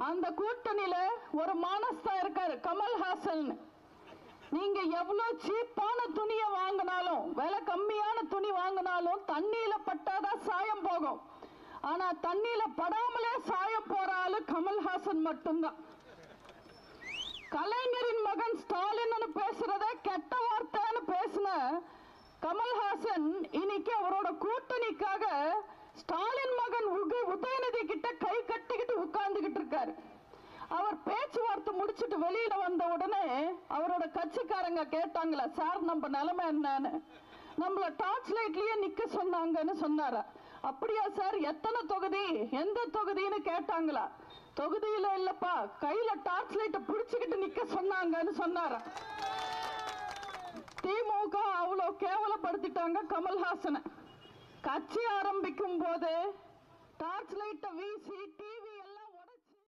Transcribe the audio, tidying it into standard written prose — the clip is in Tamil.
அந்த கூட்டணியில ஒரு மானஸ்தா இருக்காரு, கமல்ஹாசன். நீங்க எவ்வளவு சீப்பான துணியை வாங்கினாலும், விலை கம்மியான துணி வாங்கினாலும் தண்ணியில பட்டாதான் சாயம் போகும். ஆனா தண்ணியில படாமலே சாயம் போற ஆளு கமல்ஹாசன் மட்டும்தான். கலைஞரின் மகன் ஸ்டாலின் பேசுறத கெட்ட வார்த்தைன்னு பேசின கமல்ஹாசன் இன்னைக்கு அவரோட கூட்டணிக்காக ஸ்டாலின் மகன் உதயநிதி கிட்ட கை கட்டிக்கிட்டு உட்கார்ந்துகிட்டு இருக்காரு. அவர் பேச்சுவார்த்தை முடிச்சுட்டு வெளியில வந்த உடனே அவரோட கட்சிக்காரங்க கேட்டாங்களா, சார் நம்ம நிலைமை என்னன்னு. நம்மள டார்ச் லைட்லயே நிக்க சொன்னாங்கன்னு சொன்னாரா. அப்படியா சார், எத்தனை தொகுதி, எந்த தொகுதின்னு கேட்டாங்களா. தொகுதியில இல்லப்பா, கையில டார்ச் லைட்டை பிடிச்சுக்கிட்டு நிக்க சொன்னாங்கன்னு சொன்னாரா. திமுக அவ்வளவு கேவலப்படுத்திட்டாங்க கமல்ஹாசனை. கட்சி ஆரம்பிக்கும் போது டார்ச் லைட்டை வீசி டிவி